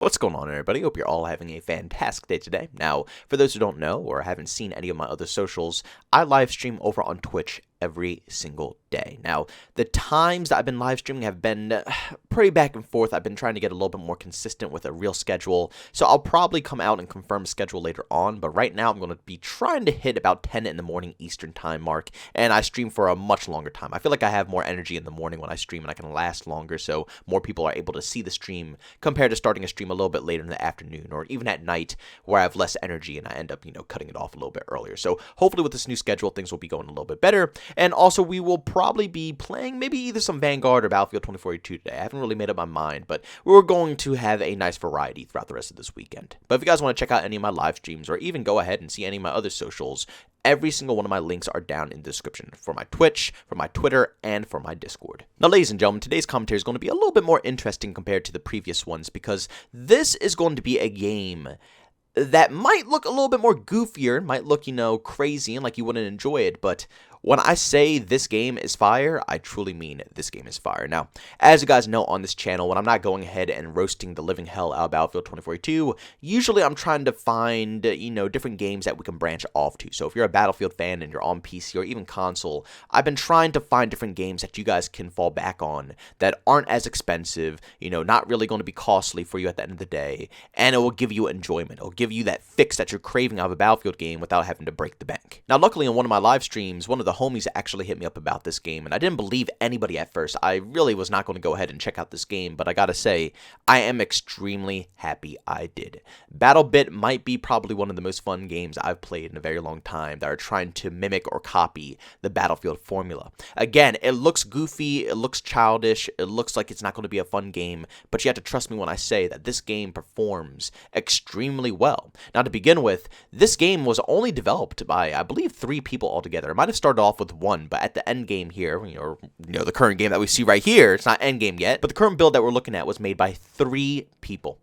What's going on, everybody? Hope you're all having a fantastic day today. Now, for those who don't know or haven't seen any of my other socials, I live stream over on Twitch every single day. Now, the times that I've been live streaming have been pretty back and forth. I've been trying to get a little bit more consistent with a real schedule, so I'll probably come out and confirm a schedule later on, but right now I'm going to be trying to hit about 10 in the morning Eastern time mark, and I stream for a much longer time. I feel like I have more energy in the morning when I stream, and I can last longer, so more people are able to see the stream compared to starting a stream a little bit later in the afternoon, or even at night where I have less energy and I end up, cutting it off a little bit earlier. So hopefully with this new schedule, things will be going a little bit better. And also, we will probably be playing maybe either some Vanguard or Battlefield 2042 today. I haven't really made up my mind, but we're going to have a nice variety throughout the rest of this weekend. But if you guys want to check out any of my live streams or even go ahead and see any of my other socials, every single one of my links are down in the description for my Twitch, for my Twitter, and for my Discord. Now, ladies and gentlemen, today's commentary is going to be a little bit more interesting compared to the previous ones because this is going to be a game that might look a little bit more goofier, might look, crazy and like you wouldn't enjoy it, but when I say this game is fire, I truly mean this game is fire. Now, as you guys know on this channel, when I'm not going ahead and roasting the living hell out of Battlefield 2042, usually I'm trying to find, different games that we can branch off to. So if you're a Battlefield fan and you're on PC or even console, I've been trying to find different games that you guys can fall back on that aren't as expensive, not really going to be costly for you at the end of the day, and it will give you enjoyment. It'll give you that fix that you're craving out of a Battlefield game without having to break the bank. Now, luckily in one of my live streams, one of the homies actually hit me up about this game, and I didn't believe anybody at first. I really was not going to go ahead and check out this game, but I gotta say, I am extremely happy I did. BattleBit might be probably one of the most fun games I've played in a very long time that are trying to mimic or copy the Battlefield formula. Again, it looks goofy, it looks childish, it looks like it's not going to be a fun game, but you have to trust me when I say that this game performs extremely well. Now, to begin with, this game was only developed by, I believe, 3 people altogether. It might have started off with 1, but at the end game here, the current game that we see right here, it's not end game yet, but the current build that we're looking at was made by 3 people.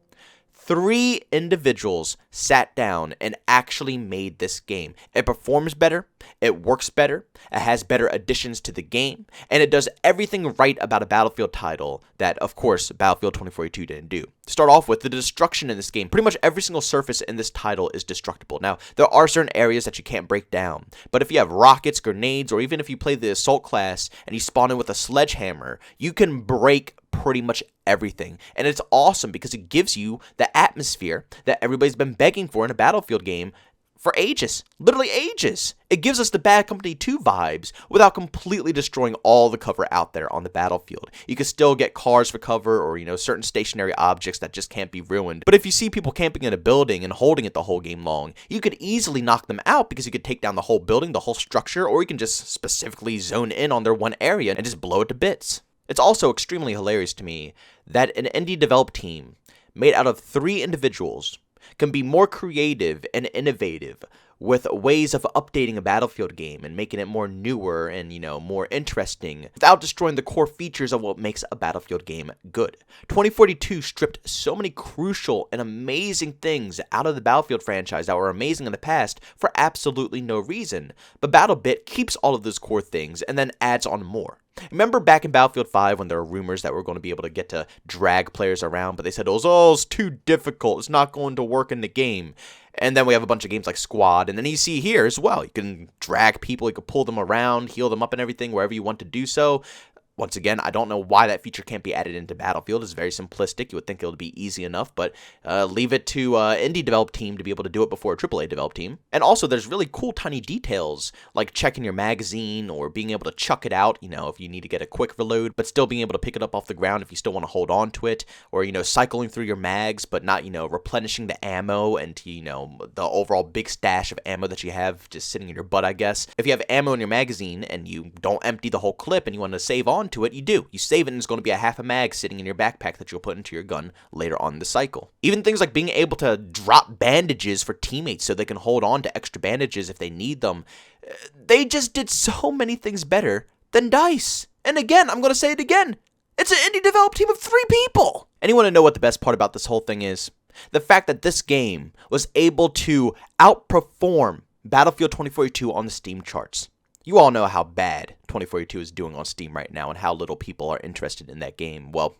3 individuals sat down and actually made this game. It performs better, it works better, it has better additions to the game, and it does everything right about a Battlefield title that, of course, Battlefield 2042 didn't do. To start off with, the destruction in this game, pretty much every single surface in this title is destructible. Now, there are certain areas that you can't break down, but if you have rockets, grenades, or even if you play the assault class and you spawn in with a sledgehammer, you can break pretty much everything, and it's awesome because it gives you the atmosphere that everybody's been begging for in a Battlefield game for ages, literally ages. It gives us the Bad Company 2 vibes without completely destroying all the cover out there on the battlefield. You can still get cars for cover or, certain stationary objects that just can't be ruined. But if you see people camping in a building and holding it the whole game long, you could easily knock them out because you could take down the whole building, the whole structure, or you can just specifically zone in on their one area and just blow it to bits. It's also extremely hilarious to me that an indie developed team made out of 3 individuals can be more creative and innovative with ways of updating a Battlefield game and making it more newer and, more interesting without destroying the core features of what makes a Battlefield game good. 2042 stripped so many crucial and amazing things out of the Battlefield franchise that were amazing in the past for absolutely no reason, but BattleBit keeps all of those core things and then adds on more. Remember back in Battlefield 5 when there were rumors that we're going to be able to get to drag players around, but they said, oh, it's too difficult, it's not going to work in the game. And then we have a bunch of games like Squad, and then you see here as well, you can drag people, you can pull them around, heal them up and everything wherever you want to do so. Once again, I don't know why that feature can't be added into Battlefield. It's very simplistic. You would think it would be easy enough, but leave it to indie developed team to be able to do it before a AAA developed team. And also, there's really cool tiny details, like checking your magazine or being able to chuck it out, if you need to get a quick reload, but still being able to pick it up off the ground if you still want to hold on to it, or, cycling through your mags, but not, replenishing the ammo and, the overall big stash of ammo that you have just sitting in your butt, I guess. If you have ammo in your magazine and you don't empty the whole clip and you want to save on to it, you do. You save it and it's going to be a half a mag sitting in your backpack that you'll put into your gun later on in the cycle. Even things like being able to drop bandages for teammates so they can hold on to extra bandages if they need them. They just did so many things better than DICE. And again, I'm going to say it again. It's an indie developed team of 3 people. And you want to know what the best part about this whole thing is? The fact that this game was able to outperform Battlefield 2042 on the Steam charts. You all know how bad 2042 is doing on Steam right now and how little people are interested in that game. Well,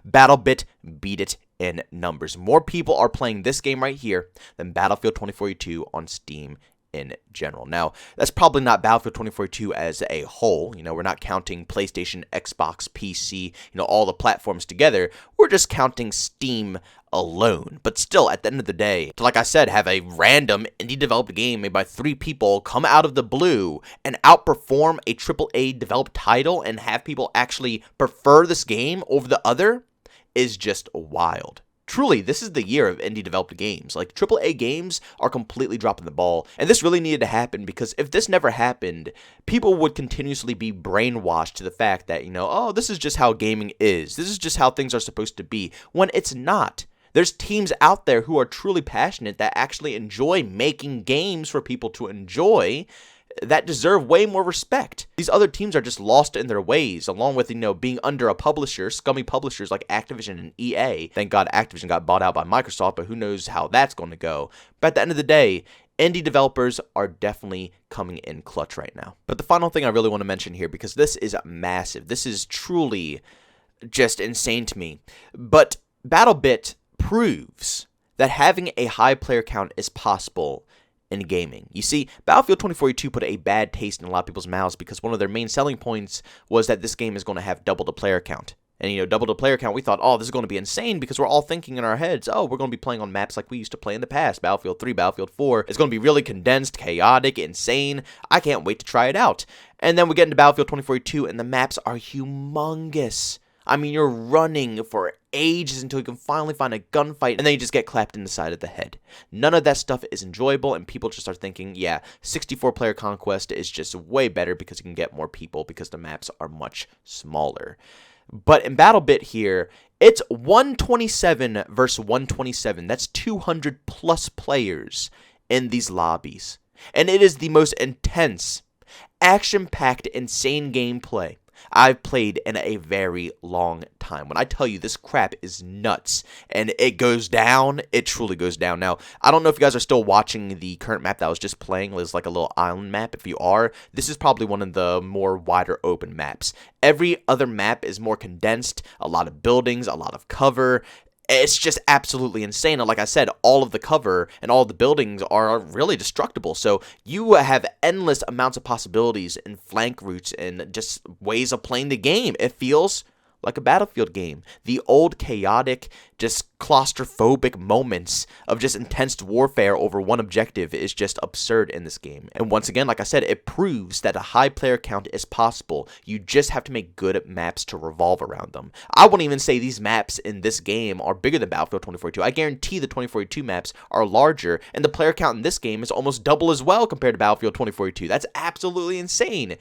BattleBit beat it in numbers. More people are playing this game right here than Battlefield 2042 on Steam in general. Now, that's probably not Battlefield 2042 as a whole. You know, we're not counting PlayStation, Xbox, PC, all the platforms together. We're just counting Steam alone. But still, at the end of the day, to, like I said, have a random indie developed game made by 3 people come out of the blue and outperform a AAA developed title and have people actually prefer this game over the other is just wild. Truly, this is the year of indie developed games. Like, AAA games are completely dropping the ball, and this really needed to happen because if this never happened, people would continuously be brainwashed to the fact that, oh, this is just how gaming is. This is just how things are supposed to be, when it's not. There's teams out there who are truly passionate that actually enjoy making games for people to enjoy that deserve way more respect. These other teams are just lost in their ways, along with, being under a publisher, scummy publishers like Activision and EA. Thank God Activision got bought out by Microsoft, but who knows how that's going to go. But at the end of the day, indie developers are definitely coming in clutch right now. But the final thing I really want to mention here, because this is massive, this is truly just insane to me, but BattleBit proves that having a high player count is possible in gaming. You see, Battlefield 2042 put a bad taste in a lot of people's mouths because one of their main selling points was that this game is going to have double the player count. And, double the player count, we thought, oh, this is going to be insane because we're all thinking in our heads, oh, we're going to be playing on maps like we used to play in the past. Battlefield 3, Battlefield 4. It's going to be really condensed, chaotic, insane. I can't wait to try it out. And then we get into Battlefield 2042 and the maps are humongous. I mean, you're running for ages until you can finally find a gunfight, and then you just get clapped in the side of the head. None of that stuff is enjoyable, and people just start thinking, yeah, 64-player Conquest is just way better because you can get more people because the maps are much smaller. But in BattleBit here, it's 127 versus 127. That's 200-plus players in these lobbies. And it is the most intense, action-packed, insane gameplay I've played in a very long time. When I tell you this crap is nuts and it goes down, it truly goes down. Now, I don't know if you guys are still watching the current map that I was just playing. It was like a little island map. If you are, this is probably one of the more wider open maps. Every other map is more condensed, a lot of buildings, a lot of cover. It's just absolutely insane. And like I said, all of the cover and all of the buildings are really destructible. So you have endless amounts of possibilities in flank routes and just ways of playing the game. It feels like a Battlefield game. The old chaotic, just claustrophobic moments of just intense warfare over one objective is just absurd in this game. And once again, like I said, it proves that a high player count is possible. You just have to make good maps to revolve around them. I wouldn't even say these maps in this game are bigger than Battlefield 2042. I guarantee the 2042 maps are larger, and the player count in this game is almost double as well compared to Battlefield 2042. That's absolutely insane.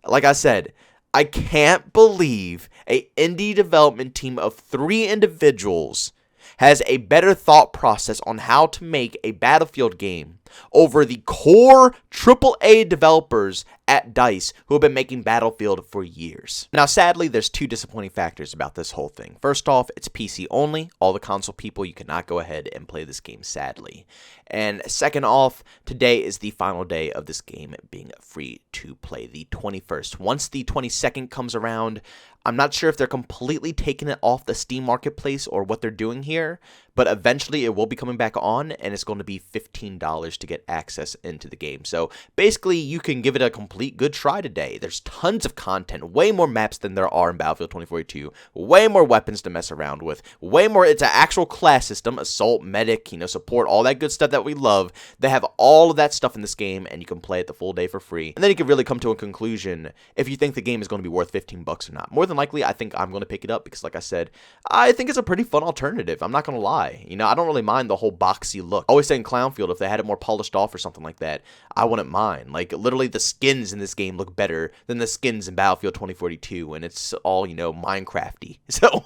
Like I said, I can't believe an indie development team of 3 individuals has a better thought process on how to make a Battlefield game over the core AAA developers at DICE who have been making Battlefield for years. Now, sadly, there's 2 disappointing factors about this whole thing. First off, it's PC only. All the console people, you cannot go ahead and play this game, sadly. And second off, today is the final day of this game being free to play, the 21st. Once the 22nd comes around, I'm not sure if they're completely taking it off the Steam Marketplace or what they're doing here, but eventually it will be coming back on, and it's going to be $15 to get access into the game. So basically, you can give it a complete good try today. There's tons of content, way more maps than there are in Battlefield 2042, way more weapons to mess around with, way more. It's an actual class system, assault, medic, support, all that good stuff that we love. They have all of that stuff in this game, and you can play it the full day for free. And then you can really come to a conclusion if you think the game is going to be worth $15 or not. More than likely, I think I'm going to pick it up because, like I said, I think it's a pretty fun alternative. I'm not going to lie. I don't really mind the whole boxy look. I always say in Clownfield, if they had it more polished off or something like that, I wouldn't mind. Like, literally, the skins in this game look better than the skins in Battlefield 2042, and it's all, Minecrafty. So,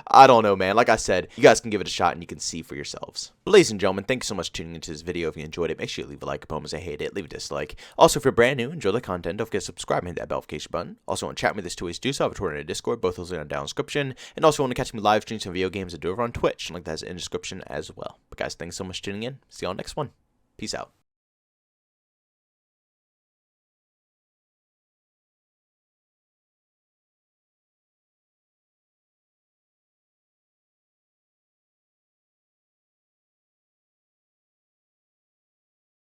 I don't know, man. Like I said, you guys can give it a shot and you can see for yourselves. But ladies and gentlemen, thank you so much for tuning into this video. If you enjoyed it, make sure you leave a like. If you hate it, leave a dislike. Also, if you're brand new, enjoy the content, don't forget to subscribe and hit that notification button. Also, want to chat with me, there's 2 ways to do so. I have a Twitter and a Discord. Both those are in the down description. And also, want to catch me live streams some video games I do over on Twitch. Link that's in the description as well. But guys, thanks so much for tuning in. See y'all next one. Peace out.